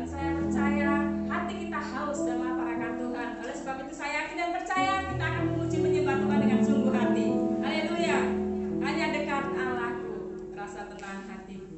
saya percaya hati kita haus dan lapar akan Tuhan. Oleh sebab itu saya yakin dan percaya kita akan memuji menyembah Tuhan dengan sungguh hati. Haleluya. Hanya dekat Allahku, rasa tenang hatiku.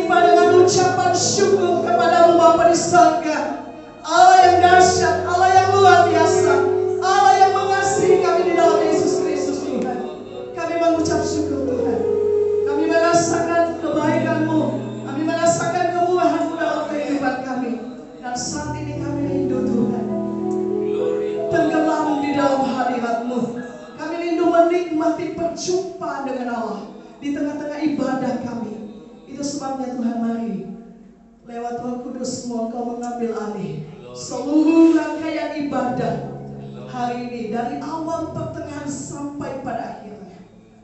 melimpah dengan ucapan syukur kepada Bapa di surga. Allah yang dahsyat, Allah yang luar biasa, Allah yang mengasihi kami di dalam Yesus Kristus Tuhan. Kami mengucap syukur Tuhan. Kami merasakan kebaikan-Mu, kami merasakan kemurahan-Mu dalam kehidupan kami. Dan saat ini kami rindu Tuhan, tenggelam di dalam hadirat-Mu. Kami rindu menikmati perjumpaan dengan Allah di tengah-tengah ibadah kami. Itu sebabnya Tuhan, mari lewat Roh Kudus Engkau mengambil alih seluruh rangkaian ibadah hari ini, dari awal, pertengahan sampai pada akhirnya.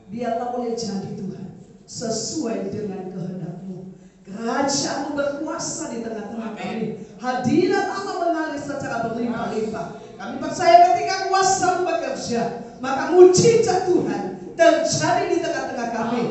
Biarlah boleh jadi Tuhan sesuai dengan kehendak-Mu. Kerajaan-Mu berkuasa di tengah-tengah kami. Hadirat Allah mengalir secara berlimpah-limpah. Kami percaya ketika kuasa-Mu bekerja, maka mujizat Tuhan terjadi di tengah-tengah kami.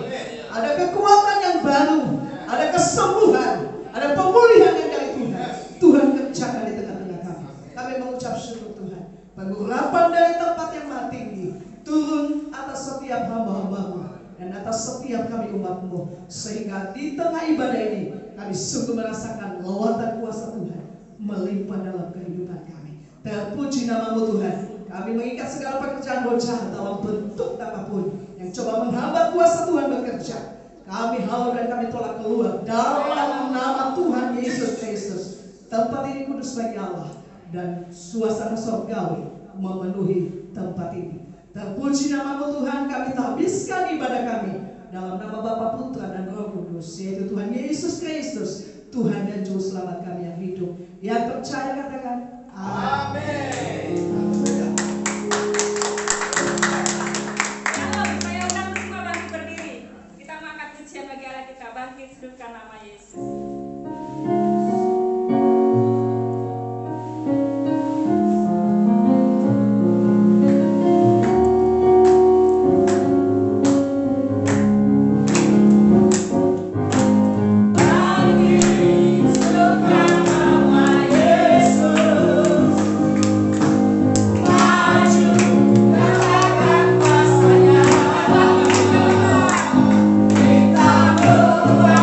Ada kekuatan yang baru, ada kesembuhan, ada pemulihan yang dari Tuhan. Tuhan kerjakan di tengah-tengah kami. Kami mengucap syukur Tuhan. Pengurapan dari tempat yang maha tinggi turun atas setiap hamba-hamba-Mu dan atas setiap kami umat-Mu, sehingga di tengah ibadah ini kami sungguh merasakan lawatan kuasa Tuhan melimpah dalam kehidupan kami. Terpuji nama-Mu Tuhan. Kami mengikat segala pekerjaan roh jahat dalam bentuk apapun yang coba menghambat kuasa Tuhan bekerja. Kami halau dan kami tolak keluar dalam nama Tuhan Yesus Kristus. Tempat ini kudus bagi Allah dan suasana surgawi memenuhi tempat ini. Terpuji nama-Mu Tuhan. Kami habiskan ibadah kami dalam nama Bapa, Putra dan Roh Kudus, yaitu Tuhan Yesus Kristus, Tuhan dan Juru Selamat kami yang hidup. Yang percaya katakan amin. Saya undang semua bangkit berdiri. Kita mengangkat pujian bagi Allah kita. Bangkit, hidupkan nama Yesus. Kita berdoa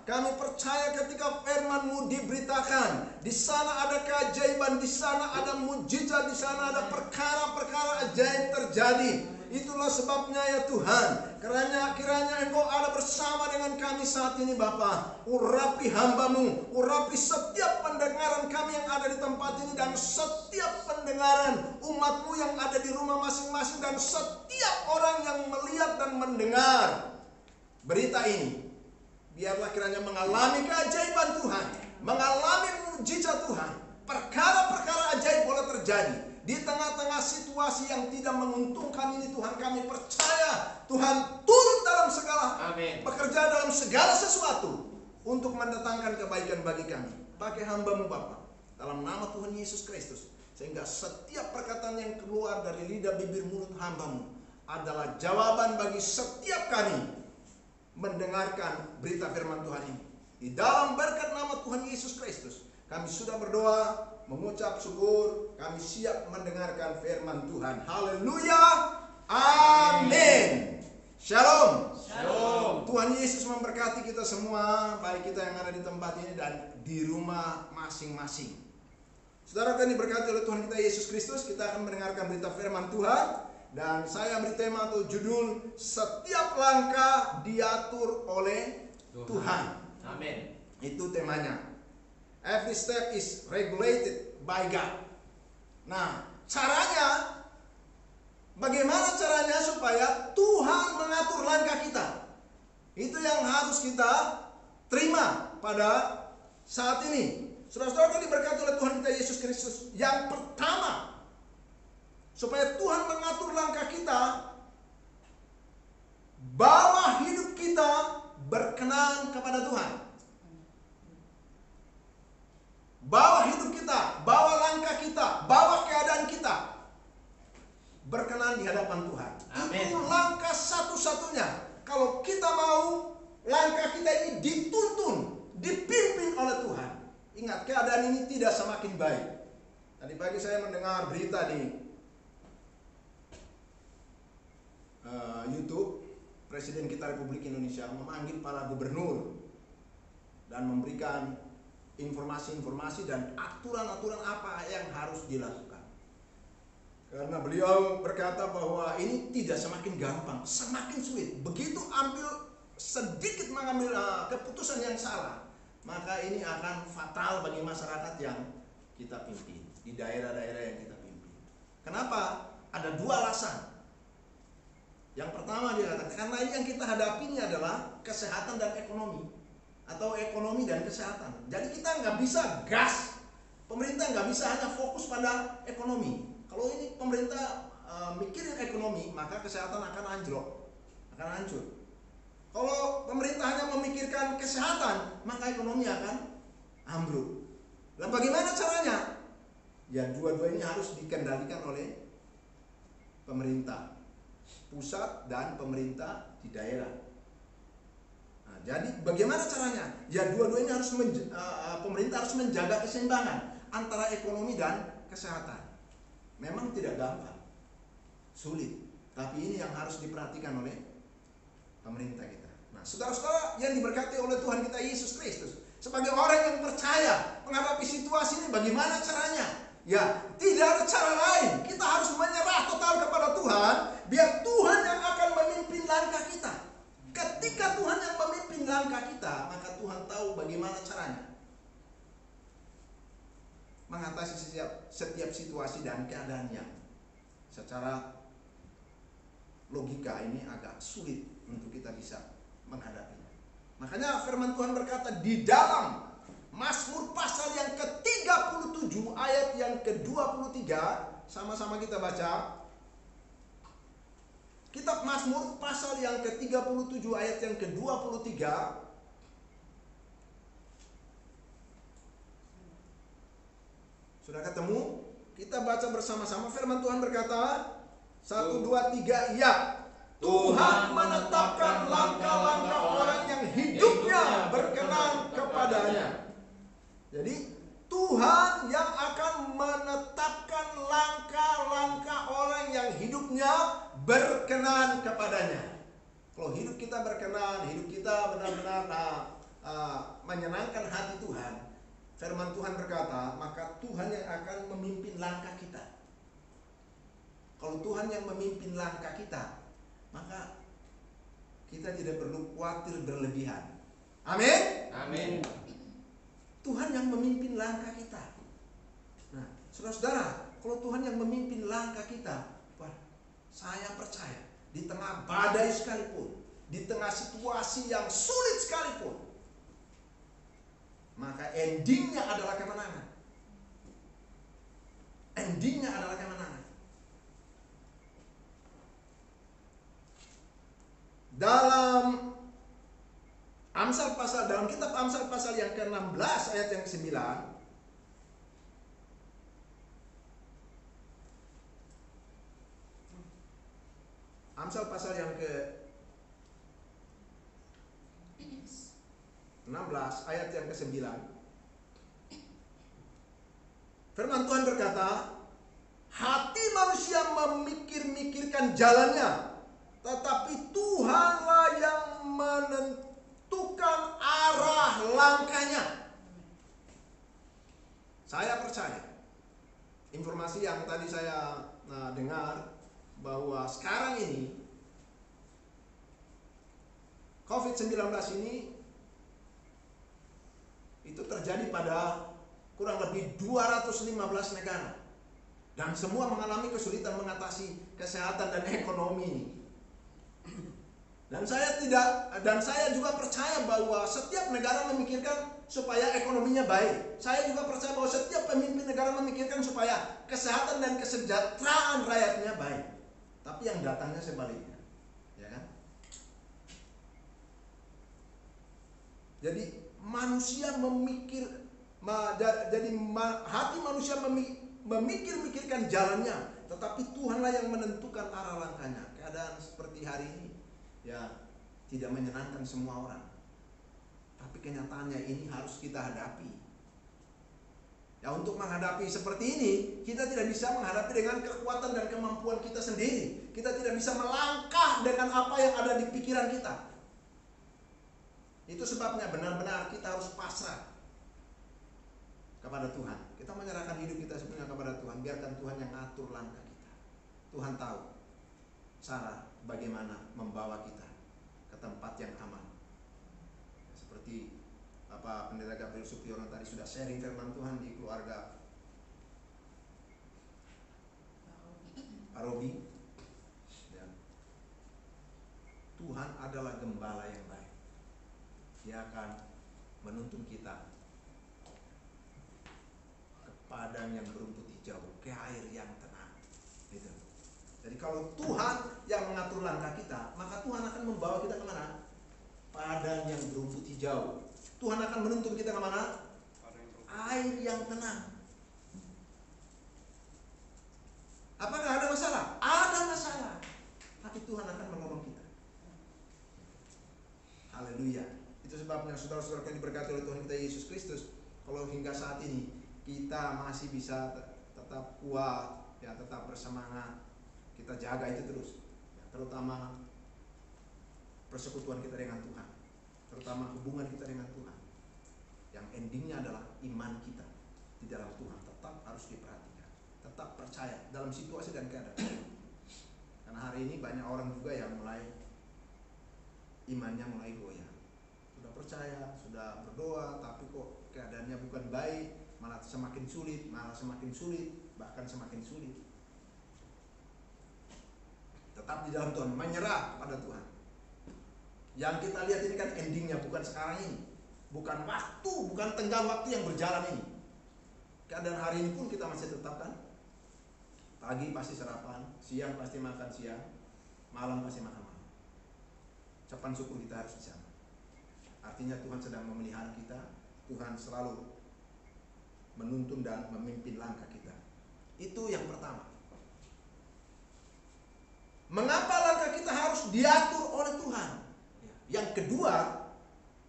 Kami percaya ketika firman-Mu diberitakan, di sana ada keajaiban, di sana ada mujizat, di sana ada perkara-perkara ajaib terjadi. Itulah sebabnya ya Tuhan, kiranya Engkau ada bersama dengan kami saat ini Bapa. Urapi hamba-Mu, urapi setiap pendengaran kami yang ada di tempat ini, dan setiap pendengaran umat-Mu yang ada di rumah masing-masing, dan setiap orang yang melihat dan mendengar berita ini. Biarlah kiranya mengalami keajaiban Tuhan, mengalami mujizat Tuhan. Perkara-perkara ajaib boleh terjadi di tengah-tengah situasi yang tidak menguntungkan ini. Tuhan, kami percaya Tuhan turut dalam segala, bekerja dalam segala sesuatu untuk mendatangkan kebaikan bagi kami. Pakai hamba-Mu Bapa, dalam nama Tuhan Yesus Kristus, sehingga setiap perkataan yang keluar dari lidah bibir mulut hamba-Mu adalah jawaban bagi setiap kami mendengarkan berita firman Tuhan ini. Di dalam berkat nama Tuhan Yesus Kristus, kami sudah berdoa, mengucap syukur, kami siap mendengarkan firman Tuhan. Haleluya. Amin. Amin. Shalom. Shalom. Tuhan Yesus memberkati kita semua, baik kita yang ada di tempat ini dan di rumah masing-masing. Saudara yang diberkati oleh Tuhan kita Yesus Kristus, kita akan mendengarkan berita firman Tuhan. Dan saya beri tema atau judul, setiap langkah diatur oleh Tuhan. Amin. Itu temanya. Every step is regulated by God. Nah, caranya, bagaimana caranya supaya Tuhan mengatur langkah kita? Itu yang harus kita terima pada saat ini. Saudara-saudara yang diberkati oleh Tuhan kita Yesus Kristus, yang pertama, supaya Tuhan mengatur langkah kita, bawa hidup kita berkenan kepada Tuhan. Bawa hidup kita, bawa langkah kita, bawa keadaan kita berkenan di hadapan Tuhan. Amin. Itu langkah satu-satunya. Kalau kita mau langkah kita ini dituntun, dipimpin oleh Tuhan. Ingat, keadaan ini tidak semakin baik. Tadi pagi saya mendengar berita di YouTube, Presiden kita Republik Indonesia memanggil para gubernur dan memberikan informasi-informasi dan aturan-aturan apa yang harus dilakukan. Karena beliau berkata bahwa ini tidak semakin gampang, semakin sulit. Begitu sedikit mengambil keputusan yang salah, maka ini akan fatal bagi masyarakat yang kita pimpin, di daerah-daerah yang kita pimpin. Kenapa? Ada dua alasan. Yang pertama dia katakan, karena ini yang kita hadapi ini adalah kesehatan dan ekonomi, atau ekonomi dan kesehatan. Jadi kita nggak bisa gas, pemerintah nggak bisa hanya fokus pada ekonomi. Kalau ini pemerintah mikirin ekonomi, maka kesehatan akan anjlok, akan hancur. Kalau pemerintah hanya memikirkan kesehatan, maka ekonomi akan ambruk. Lalu bagaimana caranya? Ya, dua-duanya harus dikendalikan oleh pemerintah pusat dan pemerintah di daerah. Nah, jadi bagaimana caranya? Ya, dua-duanya harus pemerintah harus menjaga keseimbangan antara ekonomi dan kesehatan. Memang tidak gampang, sulit, tapi ini yang harus diperhatikan oleh pemerintah kita. Nah, saudara-saudara yang diberkati oleh Tuhan kita Yesus Kristus, sebagai orang yang percaya menghadapi situasi ini, bagaimana caranya? Ya, tidak ada cara lain. Kita harus menyerah total kepada Tuhan, biar Tuhan yang akan memimpin langkah kita. Ketika Tuhan yang memimpin langkah kita, maka Tuhan tahu bagaimana caranya mengatasi setiap situasi dan keadaan yang secara logika ini agak sulit untuk kita bisa menghadapinya. Makanya firman Tuhan berkata di dalam Mazmur pasal yang ke-37 ayat yang ke-23, sama-sama kita baca. Kitab Mazmur pasal yang ke-37 ayat yang ke-23. Sudah ketemu? Kita baca bersama-sama. Firman Tuhan berkata, 1, 2, 3, ya. Tuhan menetapkan langkah-langkah orang yang hidupnya berkenan kepadanya. Jadi Tuhan yang akan menetapkan langkah-langkah orang yang hidupnya berkenan kepadanya. Kalau hidup kita berkenan, hidup kita benar-benar menyenangkan hati Tuhan, firman Tuhan berkata, maka Tuhan yang akan memimpin langkah kita. Kalau Tuhan yang memimpin langkah kita, maka kita tidak perlu khawatir berlebihan. Amin. Amin. Tuhan yang memimpin langkah kita. Nah, saudara-saudara, kalau Tuhan yang memimpin langkah kita, wah, saya percaya di tengah badai sekalipun, di tengah situasi yang sulit sekalipun, maka endingnya adalah kemenangan. Endingnya adalah kemenangan. Dalam dalam kitab Amsal pasal yang ke-16 ayat yang ke-9, Amsal pasal yang ke-16 ayat yang ke-9, firman Tuhan berkata, hati manusia memikir-mikirkan jalannya, tetapi Tuhanlah yang menentukan arah langkahnya. Saya percaya informasi yang tadi saya dengar bahwa sekarang ini COVID-19 ini itu terjadi pada kurang lebih 215 negara dan semua mengalami kesulitan mengatasi kesehatan dan ekonomi ini. Dan saya juga percaya bahwa setiap negara memikirkan supaya ekonominya baik. Saya juga percaya bahwa setiap pemimpin negara memikirkan supaya kesehatan dan kesejahteraan rakyatnya baik. Tapi yang datangnya sebaliknya, ya kan? Jadi hati manusia memikirkan jalannya, tetapi Tuhanlah yang menentukan arah langkahnya. Keadaan seperti hari ini ya tidak menyenangkan semua orang. Tapi kenyataannya ini harus kita hadapi. Ya, untuk menghadapi seperti ini, kita tidak bisa menghadapi dengan kekuatan dan kemampuan kita sendiri. Kita tidak bisa melangkah dengan apa yang ada di pikiran kita. Itu sebabnya benar-benar kita harus pasrah kepada Tuhan. Kita menyerahkan hidup kita sepenuhnya kepada Tuhan. Biarkan Tuhan yang ngatur langkah kita. Tuhan tahu cara bagaimana membawa kita ke tempat yang aman. Seperti Bapak Pendeta Gabriel Supiono tadi sudah sharing firman Tuhan di keluarga Arobi. Ya. Tuhan adalah gembala yang baik. Dia akan menuntun kita ke padang yang berumput hijau, ke air yang tenang. Gitu. Jadi kalau Tuhan yang mengatur langkah kita, maka Tuhan akan membawa kita kemana? Padang yang berumput hijau. Tuhan akan menuntun kita kemana? Air yang tenang. Apakah ada masalah? Ada masalah. Tapi Tuhan akan menolong kita. Haleluya. Itu sebabnya saudara-saudara yang diberkati oleh Tuhan kita Yesus Kristus, kalau hingga saat ini kita masih bisa tetap kuat, ya, tetap bersemangat, kita jaga itu terus, ya, terutama persekutuan kita dengan Tuhan, terutama hubungan kita dengan Tuhan, yang endingnya adalah iman kita di dalam Tuhan tetap harus diperhatikan, tetap percaya dalam situasi dan keadaan. Karena hari ini banyak orang juga yang imannya mulai goyah. Sudah percaya, sudah berdoa, tapi kok keadaannya bukan baik, malah semakin sulit, bahkan semakin sulit. Tetap di dalam Tuhan, menyerah kepada Tuhan. Yang kita lihat ini kan endingnya bukan sekarang ini, bukan tenggang waktu yang berjalan ini. Keadaan hari ini pun kita masih tetap kan, pagi pasti sarapan, siang pasti makan siang, malam pasti makan malam. Ucapan syukur kita harus di sana. Artinya Tuhan sedang memelihara kita, Tuhan selalu menuntun dan memimpin langkah kita. Itu yang pertama. Mengapa langkah kita harus diatur oleh Tuhan? Yang kedua,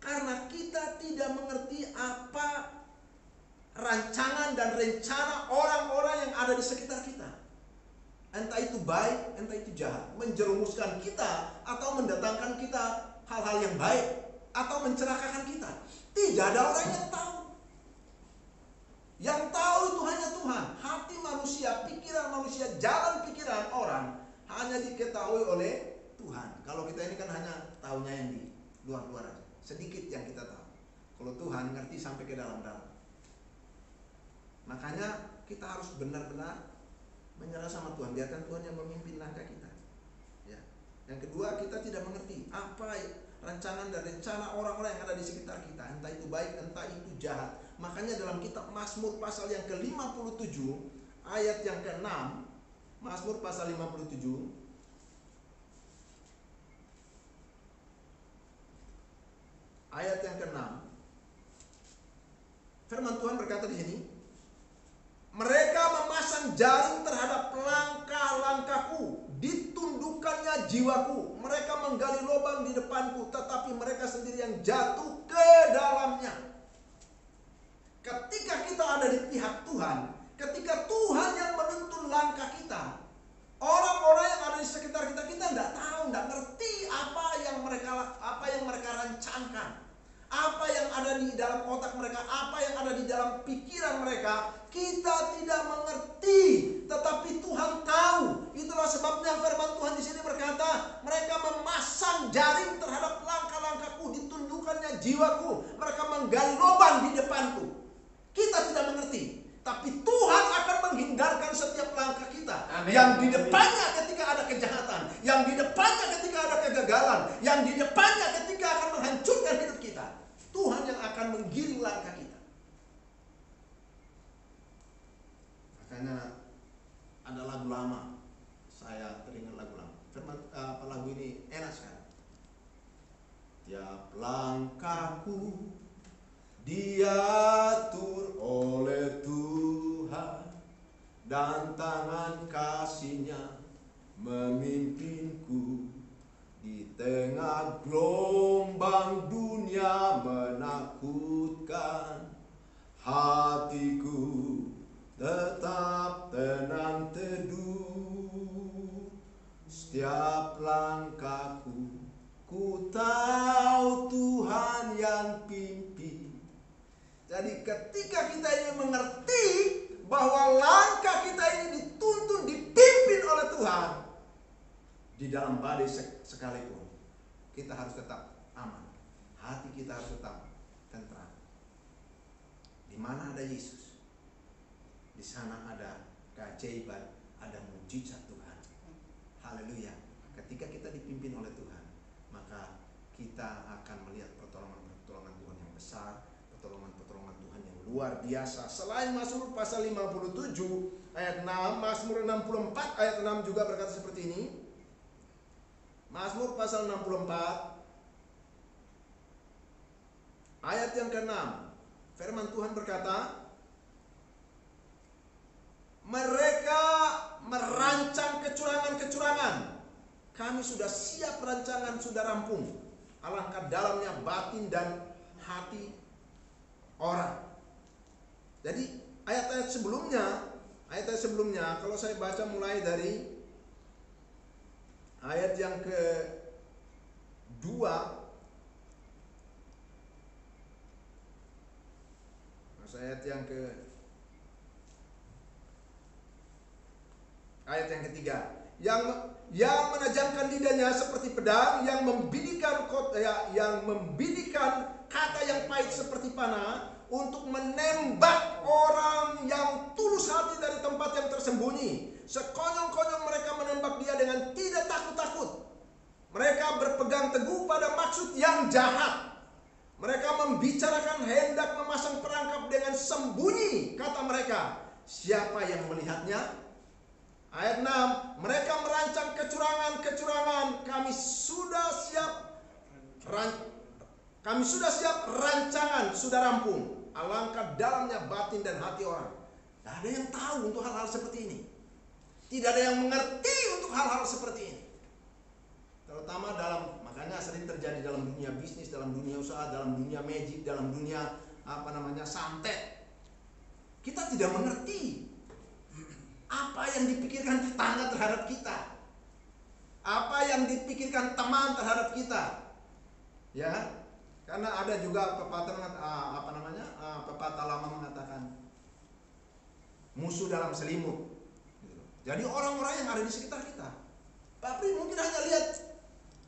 karena kita tidak mengerti apa rancangan dan rencana orang-orang yang ada di sekitar kita. Entah itu baik, entah itu jahat, menjerumuskan kita atau mendatangkan kita hal-hal yang baik, atau mencelakakan kita. Tidak ada orang yang tahu. Yang tahu itu hanya Tuhan. Hati manusia, pikiran manusia, jalan pikiran orang hanya diketahui oleh Tuhan. Kalau kita ini kan hanya tahunya yang di luar-luar aja. Sedikit yang kita tahu. Kalau Tuhan ngerti sampai ke dalam-dalam. Makanya kita harus benar-benar menyerah sama Tuhan. Biarkan Tuhan yang memimpin langkah kita. Ya. Yang kedua, kita tidak mengerti apa rancangan dan rencana orang-orang yang ada di sekitar kita, entah itu baik, entah itu jahat. Makanya dalam kitab Mazmur pasal yang ke-57 ayat yang ke-6, Mazmur pasal 57 ayat yang ke-6, firman Tuhan berkata di sini, mereka memasang jaring terhadap langkah-langkahku, ditundukkannya jiwaku. Mereka menggali lubang di depanku, tetapi mereka sendiri yang jatuh ke dalamnya. Ketika kita ada di pihak Tuhan, ketika Tuhan yang menuntun langkah kita, orang-orang yang ada di sekitar kita tidak tahu, tidak memasang jaring terhadap langkah-langkahku, ditundukkannya jiwaku. Mereka menggali lubang di depanku. Kita tidak mengerti, tapi Tuhan akan menghindarkan setiap langkah kita. Amin. Yang di depannya ketika ada kejahatan, yang di depannya ketika ada kegagalan, yang di depannya ketika akan menghancurkan hidup kita, Tuhan yang akan menggiring langkah kita. Makanya ada lagu lama, saya teringat lagu lama. Lagu ini enak sekali. Tiap langkahku diatur oleh Tuhan, dan tangan kasih-Nya memimpinku. Di tengah gelombang dunia menakutkan, hatiku tetap tenang teduh. Setiap langkahku, ku tahu Tuhan yang pimpin. Jadi ketika kita ini mengerti bahwa langkah kita ini dituntun, dipimpin oleh Tuhan, di dalam badai sekalipun, kita harus tetap aman. Hati kita harus tetap tentram. Di mana ada Yesus, di sana ada keajaiban, ada mujizat Tuhan. Haleluya. Ketika kita dipimpin oleh Tuhan, maka kita akan melihat pertolongan-pertolongan Tuhan yang besar, pertolongan-pertolongan Tuhan yang luar biasa. Selain Mazmur pasal 57 ayat 6, Mazmur 64 ayat 6 juga berkata seperti ini. Mazmur pasal 64 ayat yang ke-6, firman Tuhan berkata, mereka merancang kecurangan-kecurangan, kami sudah siap, rancangan sudah rampung. Alangkah dalamnya batin dan hati orang. Jadi ayat-ayat sebelumnya kalau saya baca mulai dari ayat yang ke-2, ayat yang ketiga, yang menajamkan lidahnya seperti pedang, yang membidikan kata yang pahit seperti panah, untuk menembak orang yang tulus hati dari tempat yang tersembunyi. Sekonyong-konyong mereka menembak dia dengan tidak takut-takut. Mereka berpegang teguh pada maksud yang jahat. Mereka membicarakan hendak memasang perangkap dengan sembunyi. Kata mereka, siapa yang melihatnya? Ayat 6, mereka merancang kecurangan-kecurangan, kami sudah siap rancangan, sudah rampung. Alangkah dalamnya batin dan hati orang. Tidak ada yang tahu untuk hal-hal seperti ini. Tidak ada yang mengerti untuk hal-hal seperti ini. Terutama makanya sering terjadi dalam dunia bisnis, dalam dunia usaha, dalam dunia magic, dalam dunia santet. Kita tidak mengerti apa yang dipikirkan tetangga terhadap kita, apa yang dipikirkan teman terhadap kita, ya. Karena ada juga pepatah lama mengatakan musuh dalam selimut. Jadi orang-orang yang ada di sekitar kita, Pak Pri mungkin hanya lihat,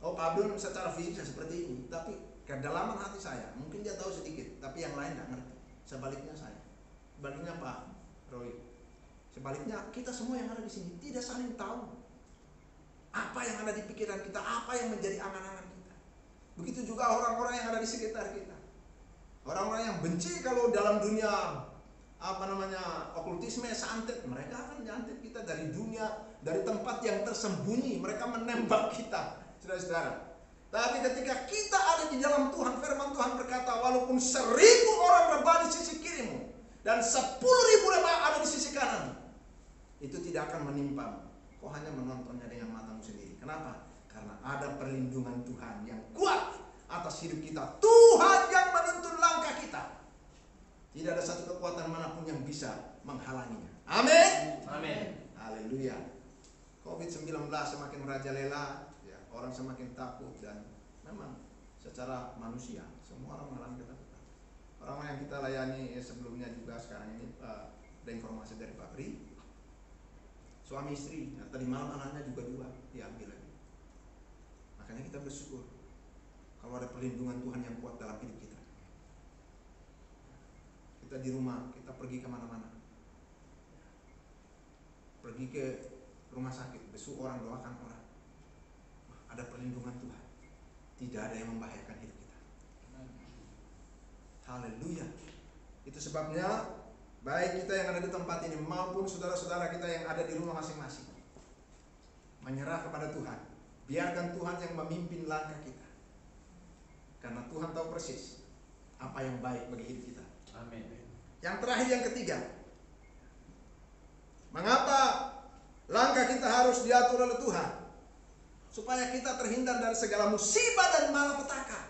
oh Pak Abdul secara fisik seperti ini, tapi kedalaman hati saya mungkin dia tahu sedikit, tapi yang lain nggak ngerti. Sebaliknya Pak Roy. Sebaliknya kita semua yang ada di sini tidak saling tahu apa yang ada di pikiran kita, apa yang menjadi angan-angan kita. Begitu juga orang-orang yang ada di sekitar kita. Orang-orang yang benci kalau dalam dunia okultisme, santet, mereka akan nyantet kita dari dunia, dari tempat yang tersembunyi. Mereka menembak kita, saudara-saudara. Tapi ketika kita ada di dalam Tuhan, firman Tuhan berkata, walaupun 1000 orang rebah di sisi kirimu dan 10.000 rebah ada di sisi kanan, itu tidak akan menimpamu. Kau hanya menontonnya dengan matamu sendiri. Kenapa? Karena ada perlindungan Tuhan yang kuat atas hidup kita. Tuhan yang menuntun langkah kita. Tidak ada satu kekuatan manapun yang bisa menghalanginya. Amin. Amin. Haleluya. COVID-19 semakin merajalela, ya, orang semakin takut, dan memang secara manusia semua orang mengalami ketakutan. Orang yang kita layani sebelumnya juga sekarang ini ada informasi dari Pak Pri, suami istri, tadi malam anaknya juga 2 diambil lagi. Makanya kita bersyukur kalau ada perlindungan Tuhan yang kuat dalam hidup kita. Kita di rumah, kita pergi kemana-mana, pergi ke rumah sakit, besuk orang, doakan orang, ada perlindungan Tuhan. Tidak ada yang membahayakan hidup kita. Haleluya. Itu sebabnya baik kita yang ada di tempat ini maupun saudara-saudara kita yang ada di rumah masing-masing, menyerah kepada Tuhan. Biarkan Tuhan yang memimpin langkah kita, karena Tuhan tahu persis apa yang baik bagi hidup kita. Amin. Yang terakhir, yang ketiga, mengapa langkah kita harus diatur oleh Tuhan? Supaya kita terhindar dari segala musibah dan malapetaka.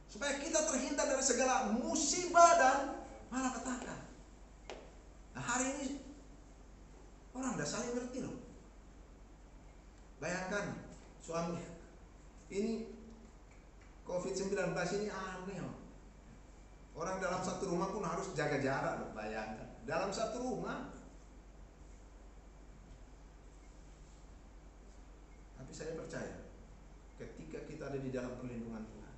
Supaya kita terhindar dari segala musibah dan malapetaka. Nah, hari ini orang udah saling ngerti loh. Bayangkan suami, ini COVID-19 ini aneh loh. Orang dalam satu rumah pun harus jaga jarak loh, bayangkan. Dalam satu rumah. Tapi saya percaya ketika kita ada di dalam perlindungan Tuhan,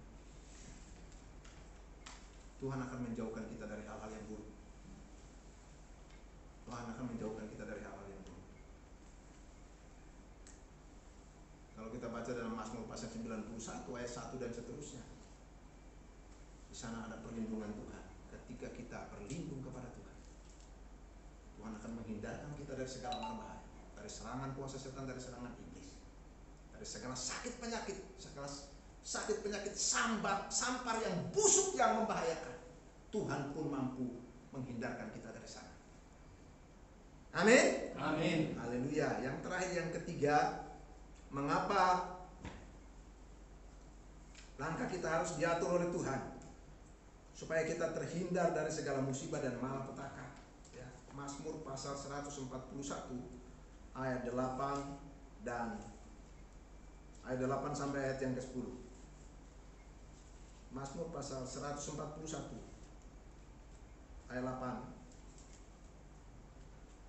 Tuhan akan menjauhkan kita dari hal-hal yang buruk. Tuhan akan menjauhkan kita dari hal-hal yang buruk. Kalau kita baca dalam Mazmur pasal 91 ayat 1 dan seterusnya, di sana ada perlindungan Tuhan. Ketika kita berlindung kepada Tuhan, Tuhan akan menghindarkan kita dari segala bahaya, dari serangan kuasa setan, dari serangan iblis, dari segala sakit penyakit sampar yang busuk yang membahayakan. Tuhan pun mampu menghindarkan kita dari sana. Amin. Amin. Haleluya. Yang terakhir, yang ketiga, mengapa langkah kita harus diatur oleh Tuhan? Supaya kita terhindar dari segala musibah dan malapetaka. Ya, Mazmur pasal 141 ayat 8 dan ayat 8 sampai ayat yang ke-10. Mazmur pasal 141 ayat 8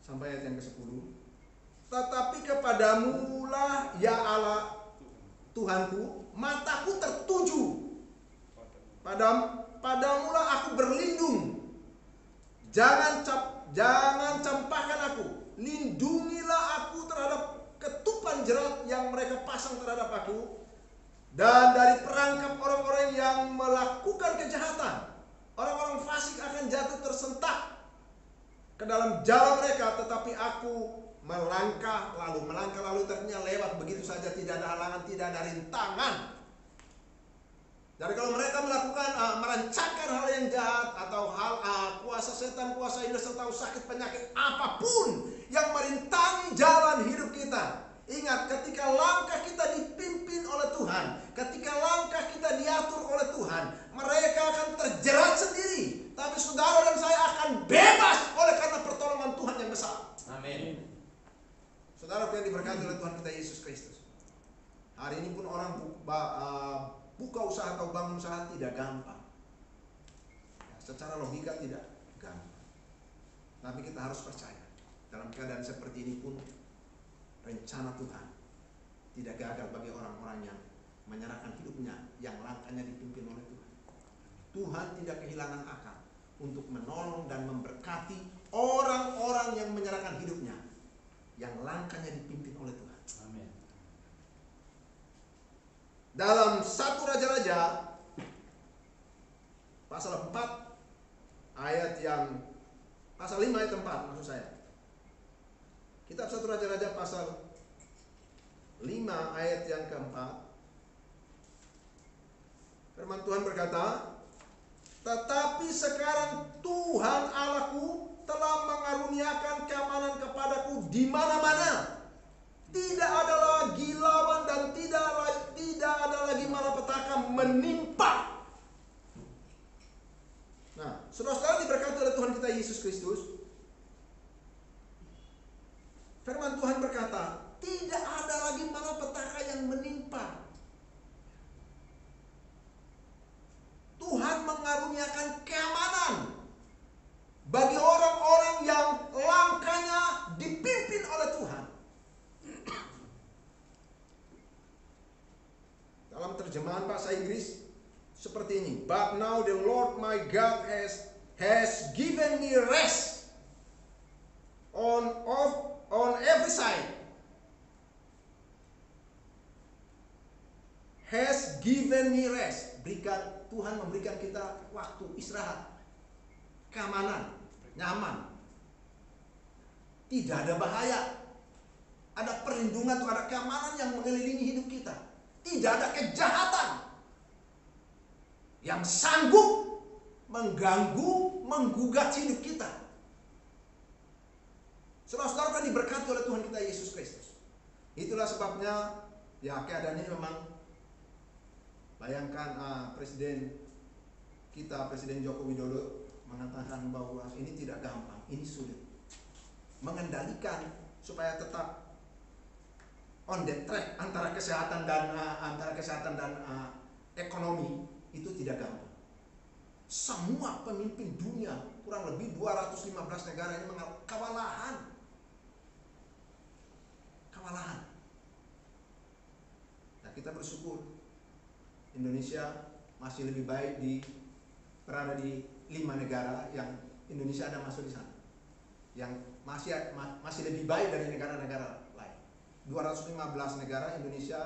sampai ayat yang ke-10. Tetapi kepadamu lah ya Allah Tuhanku, mataku tertuju. Padamu lah aku berlindung. Jangan campakkan aku. Lindungilah aku terhadap ketupan jerat yang mereka pasang terhadap aku, dan dari perangkap orang-orang yang melakukan kejahatan. Orang-orang fasik akan jatuh tersentak ke dalam jalan mereka, tetapi aku melangkah lalu ternyata lewat begitu saja, tidak ada halangan, tidak ada rintangan. Jadi kalau mereka melakukan merancangkan hal yang jahat atau hal kuasa setan, kuasa iblis atau sakit penyakit apapun yang merintangi jalan hidup kita, ingat, ketika langkah kita dipimpin oleh Tuhan, ketika langkah kita diatur oleh Tuhan, mereka akan terjerat sendiri, tapi saudara dan saya akan bebas oleh karena pertolongan Tuhan yang besar. Amin. Saudara yang diberkati oleh Tuhan kita Yesus Kristus, hari ini pun orang buka usaha atau bangun usaha tidak gampang. Ya, secara logika tidak gampang. Tapi kita harus percaya, dalam keadaan seperti ini pun rencana Tuhan tidak gagal bagi orang-orang yang menyerahkan hidupnya, yang langkahnya dipimpin oleh Tuhan. Tuhan tidak kehilangan akal untuk menolong dan memberkati orang-orang yang menyerahkan hidupnya, yang langkahnya dipimpin oleh Tuhan. Amin. Dalam 1 Raja-Raja pasal 4 ayat yang pasal 5 ayat 4 maksud saya. Kitab 1 Raja-Raja pasal 5 ayat yang keempat. Firman Tuhan berkata, tetapi sekarang Tuhan Allahku telah mengaruniakan keamanan kepadaku di mana-mana. Tidak ada lagi lawan dan tidak ada lagi malapetaka menimpa. Nah, saudara-saudara diberkati oleh Tuhan kita Yesus Kristus. Firman Tuhan berkata, tidak ada lagi malapetaka yang menimpa. Tuhan mengaruniakan keamanan bagi orang-orang yang langkahnya dipimpin oleh Tuhan. terjemahan bahasa Inggris seperti ini. But now the Lord my God has given me rest on every side. Has given me rest. Tuhan memberikan kita waktu istirahat, keamanan, nyaman. Tidak ada bahaya. Ada perlindungan, ada keamanan yang mengelilingi hidup kita. Tidak ada kejahatan yang sanggup mengganggu, menggugat hidup kita. Saudara-saudara kan diberkati oleh Tuhan kita Yesus Kristus. Itulah sebabnya ya keadaannya memang, bayangkan Presiden kita, Presiden Joko Widodo mengatakan bahwa ini tidak gampang, ini sulit. Mengendalikan supaya tetap on the track antara kesehatan dan ekonomi itu tidak gampang. Semua pemimpin dunia, kurang lebih 215 negara ini mengalami kewalahan. Nah, kita bersyukur Indonesia masih lebih baik berada di 5 negara yang Indonesia ada masuk di sana. Yang masih lebih baik dari negara-negara lain. 215 negara, Indonesia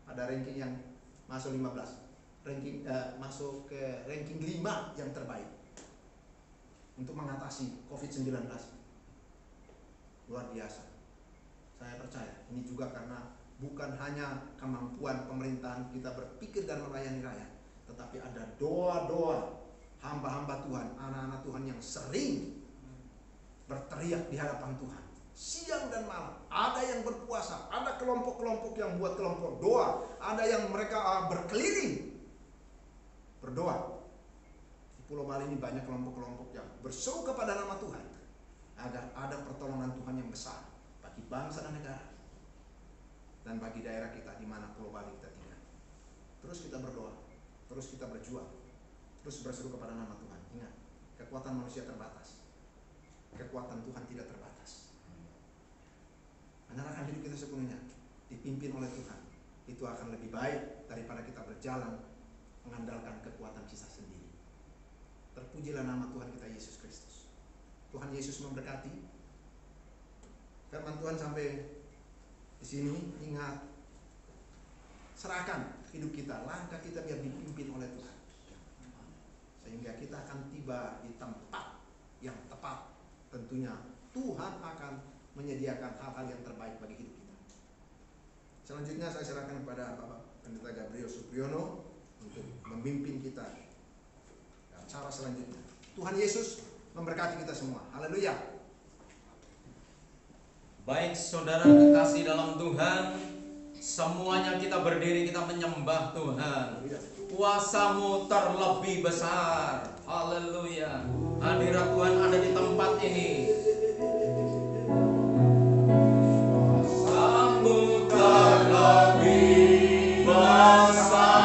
ada ranking yang masuk 15. Masuk ke ranking 5 yang terbaik untuk mengatasi COVID-19. Luar biasa. Saya percaya ini juga karena bukan hanya kemampuan pemerintahan kita berpikir dan melayani rakyat, tetapi ada doa-doa hamba-hamba Tuhan, anak-anak Tuhan yang sering berteriak di hadapan Tuhan siang dan malam. Ada yang berpuasa, ada kelompok-kelompok yang buat kelompok doa, ada yang mereka berkeliling berdoa. Di Pulau Bali ini banyak kelompok-kelompok yang berseru kepada nama Tuhan agar ada pertolongan Tuhan yang besar bagi bangsa dan negara dan bagi daerah kita di mana Pulau Bali kita tinggal. Terus kita berdoa, terus kita berjuang, terus berseru kepada nama Tuhan. Ingat, kekuatan manusia terbatas, kekuatan Tuhan tidak terbatas. Menyerahkan hidup kita sepenuhnya dipimpin oleh Tuhan, itu akan lebih baik daripada kita berjalan mengandalkan kekuatan kita sendiri. Terpujilah nama Tuhan kita Yesus Kristus. Tuhan Yesus memberkati. Firman Tuhan sampai di sini. Ingat, serahkan hidup kita, langkah kita biar dipimpin oleh Tuhan, sehingga kita akan tiba di tempat yang tepat. Tentunya Tuhan akan menyediakan hal-hal yang terbaik bagi hidup kita. Selanjutnya saya serahkan kepada Bapak Pendeta Gabriel Supriyono untuk memimpin kita acara selanjutnya. Tuhan Yesus memberkati kita semua. Haleluya. Baik saudara kekasih dalam Tuhan, semuanya kita berdiri, kita menyembah Tuhan. Kuasa-Mu terlebih besar. Haleluya. Hadirat Tuhan ada di tempat ini. Kuasa-Mu terlebih besar.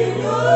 Hidup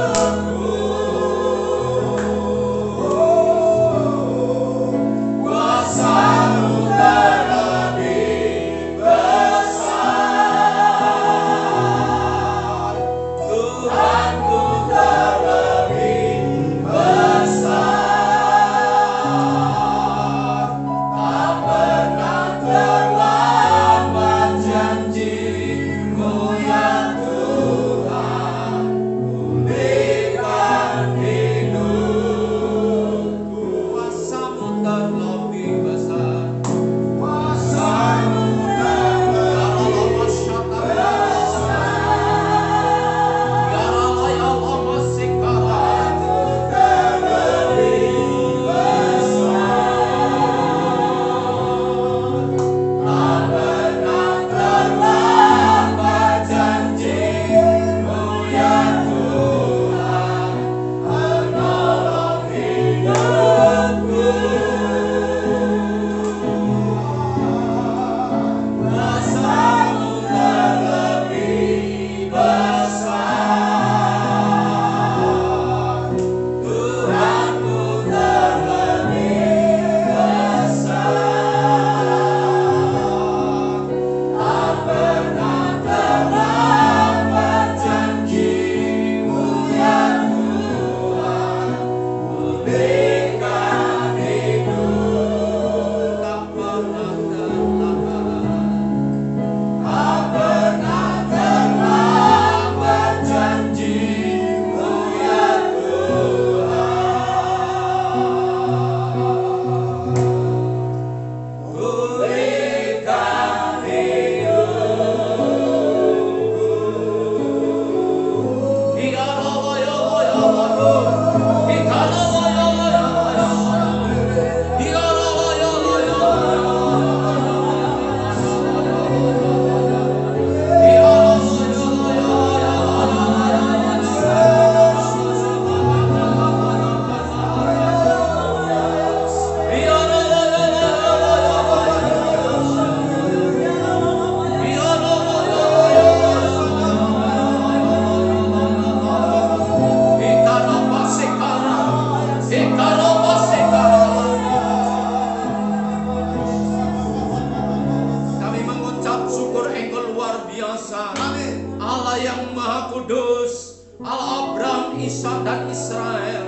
Kami mengucap syukur Engkau luar biasa. Allah yang Maha Kudus, Allah Abraham, Ishak dan Israel.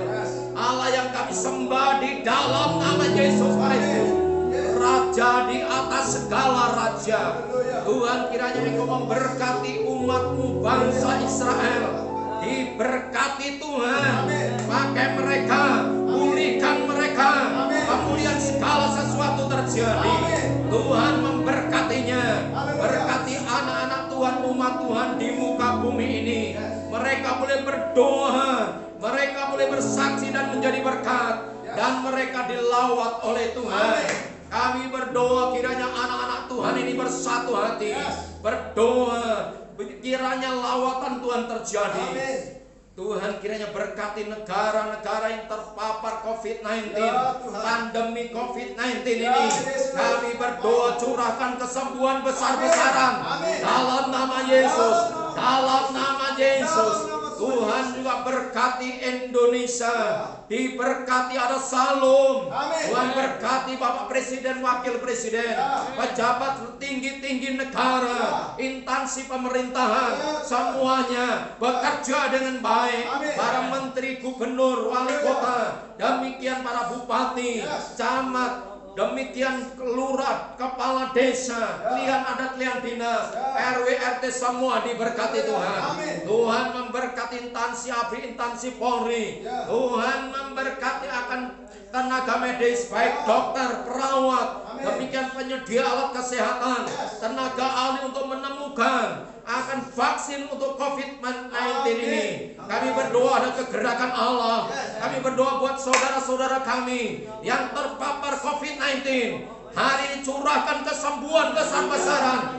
Allah yang kami sembah di dalam nama Yesus Kristus, Raja di atas segala raja. Tuhan, kiranya Engkau memberkati umat-Mu bangsa Israel. Diberkati Tuhan, pakai mereka, pulihkan mereka, kemudian segala sesuatu terjadi. Tuhan memberkatinya, berkati anak-anak Tuhan, umat Tuhan di muka bumi ini. Mereka boleh berdoa, mereka boleh bersaksi dan menjadi berkat, dan mereka dilawat oleh Tuhan. Kami berdoa kiranya anak-anak Tuhan ini bersatu hati, berdoa kiranya lawatan Tuhan terjadi. Tuhan, kiranya berkati negara-negara yang terpapar COVID-19, pandemi COVID-19 ini. Kami berdoa curahkan kesembuhan besar-besaran dalam nama Yesus, dalam nama Yesus. Tuhan juga berkati Indonesia, diberkati ada Salum. Tuhan berkati Bapak Presiden, Wakil Presiden, pejabat tinggi-tinggi negara, instansi pemerintahan, semuanya bekerja dengan baik. Para menteri, gubernur, wali kota, demikian para bupati, camat, demikian lurah, kepala desa, lian adat, lian dinas, RW, RT semua diberkati Tuhan. Tuhan memberkati instansi ABRI, instansi Polri. Tuhan memberkati akan tenaga medis, baik dokter, perawat, demikian penyedia alat kesehatan, tenaga ahli untuk menemukan akan vaksin untuk COVID-19 ini. Kami berdoa ada kegerakan Allah. Kami berdoa buat saudara-saudara kami yang terpapar COVID-19. Hari ini curahkan kesembuhan besar-besaran.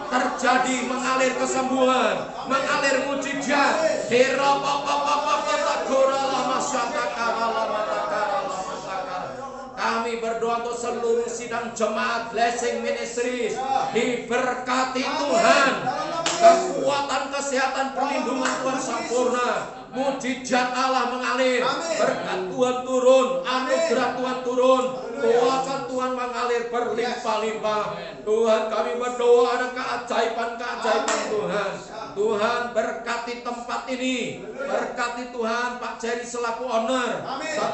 Terjadi mengalir kesembuhan, mengalir mujizat. Kami berdoa untuk seluruh sidang jemaat Blessing Ministries diberkati Tuhan, kekuatan kesehatan perlindungan Tuhan sempurna, mujizat Allah mengalir, berkat Tuhan turun, anugerah Tuhan turun, kuasa Tuhan mengalir berlimpah-limpah. Tuhan, kami berdoa ada keajaiban-keajaiban Tuhan. Tuhan berkati tempat ini, berkati Tuhan Pak Jerry selaku owner,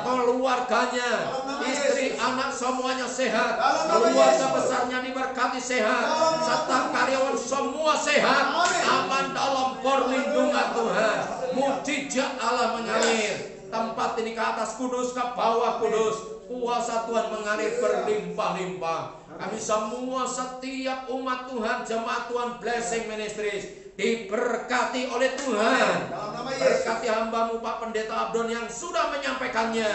keluarganya, istri, anak semuanya sehat, keluarga besarnya diberkati sehat, serta karyawan semua sehat, aman dalam perlindungan Tuhan. Mujizat Allah mengalir, tempat ini ke atas kudus, ke bawah kudus, kuasa Tuhan mengalir berlimpah-limpah. Kami semua setiap umat Tuhan, jemaat Tuhan Blessing Ministries diberkati oleh Tuhan. Berkati hamba-Mu Pak Pendeta Abdon yang sudah menyampaikannya.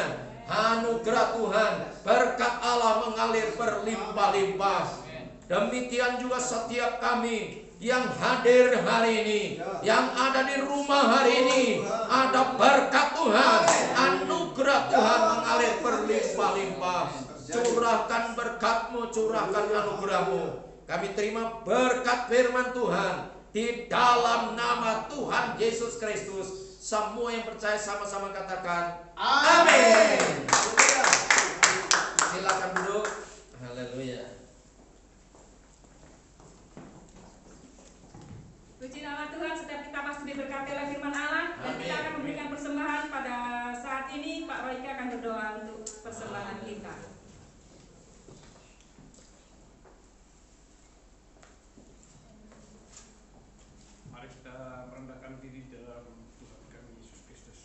Anugerah Tuhan, berkat Allah mengalir berlimpah-limpah. Demikian juga setiap kami yang hadir hari ini, yang ada di rumah hari ini, ada berkat Tuhan, anugerah Tuhan mengalir berlimpah-limpah. Curahkan berkat-Mu, curahkan anugerah-Mu. Kami terima berkat firman Tuhan di dalam nama Tuhan Yesus Kristus. Semua yang percaya sama-sama katakan amin. Silakan duduk. Haleluya. Puji nama Tuhan, setiap kita pasti diberkati oleh firman Allah. Dan kita akan memberikan persembahan pada saat ini. Pak Royke akan berdoa untuk persembahan kita. Mari kita merendahkan diri dalam Tuhan kami Yesus Kristus.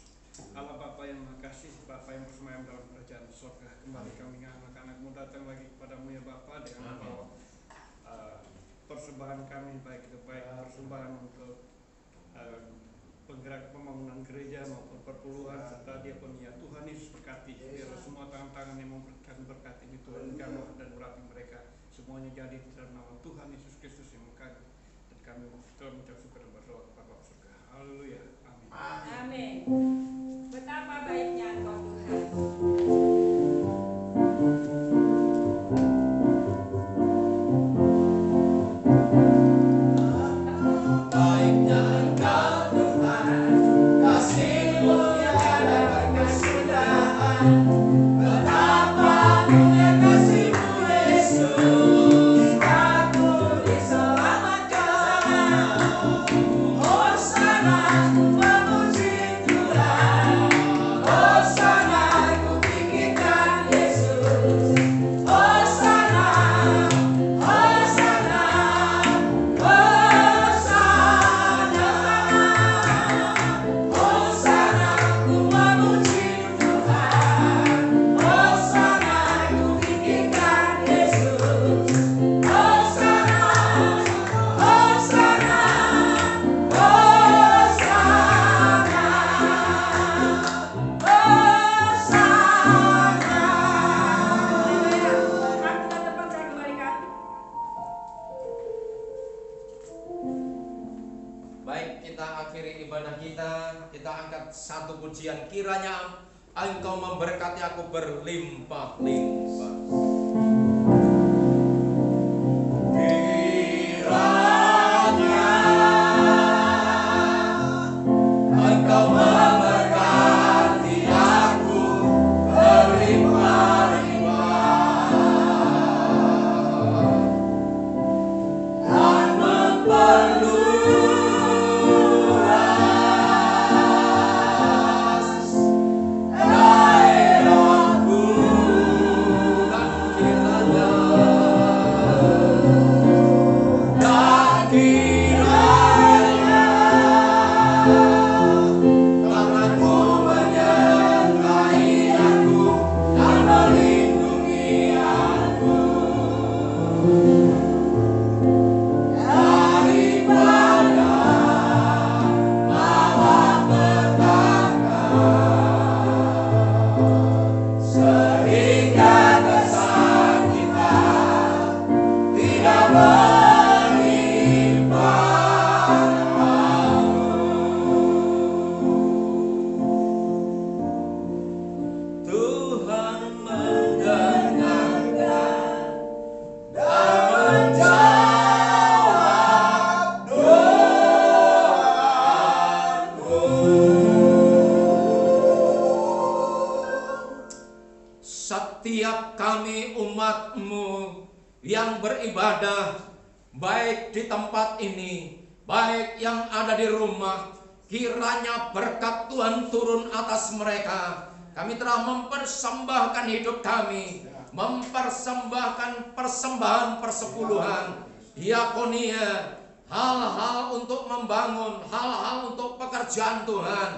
Allah Bapa yang makasih, Bapa yang bersemayam dalam kerajaan surga. Kembali kami anak-anak-Mu datang lagi kepadamu ya Bapa, dengan membawa persembahan kami, baik persembahan untuk penggerak pembangunan gereja maupun perpuluhan, serta dia pun ya Tuhan Yesus berkati. Biarlah semua tangan-tangan yang memberikan berkat ini Tuhan jamah dan urapi mereka, semuanya jadi di dalam nama Tuhan Yesus Kristus yang mengasihi. Dan kami telah mengucap syukur dan berdoa kepada Bapa surga. Haleluya. Amin. Amin. Betapa baiknya Engkau Tuhan. Baik, kita akhiri ibadah kita angkat satu pujian. Kiranya Engkau memberkati aku berlimpah-limpah. Kiranya Engkau memberkati aku berlimpah-limpah dan memperluas daerahku, dan kiranya tanganmu menyertai aku dan melindungi aku daripada malapetaka, sehingga kesakitan tidak menimpa aku. Tuhan mendengarkan dan menjawab doaku. Setiap kami umat-Mu yang beribadah, baik di tempat ini, baik yang ada di rumah, kiranya berkat Tuhan turun atas mereka. Kami telah mempersembahkan hidup kami, mempersembahkan persembahan persepuluhan, diakonia, hal-hal untuk membangun, hal-hal untuk pekerjaan Tuhan.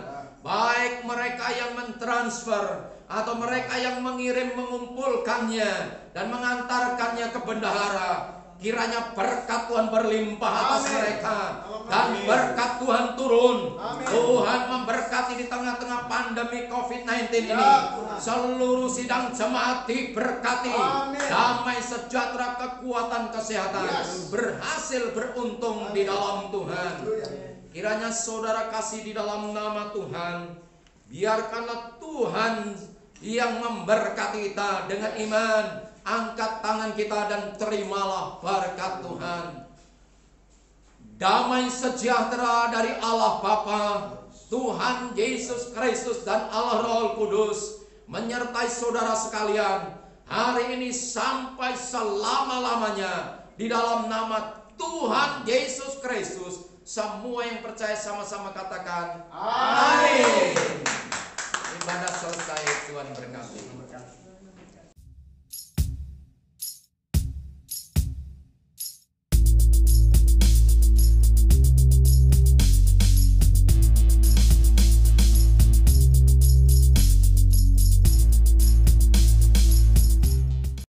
Baik mereka yang mentransfer atau mereka yang mengirim, mengumpulkannya dan mengantarkannya ke bendahara, kiranya berkat Tuhan berlimpah atas mereka dan berkat Tuhan turun. Tuhan memberkati di tengah-tengah pandemi COVID-19 ini. Seluruh sidang jemaat diberkati, damai sejahtera, kekuatan, kesehatan, berhasil beruntung di dalam Tuhan. Kiranya saudara kasih di dalam nama Tuhan, biarkanlah Tuhan yang memberkati kita dengan iman. Angkat tangan kita dan terimalah berkat Tuhan. Damai sejahtera dari Allah Bapa, Tuhan Yesus Kristus dan Allah Roh Kudus menyertai saudara sekalian hari ini sampai selama-lamanya di dalam nama Tuhan Yesus Kristus. Semua yang percaya sama-sama katakan amin. Ibadah selesai, Tuhan berkati.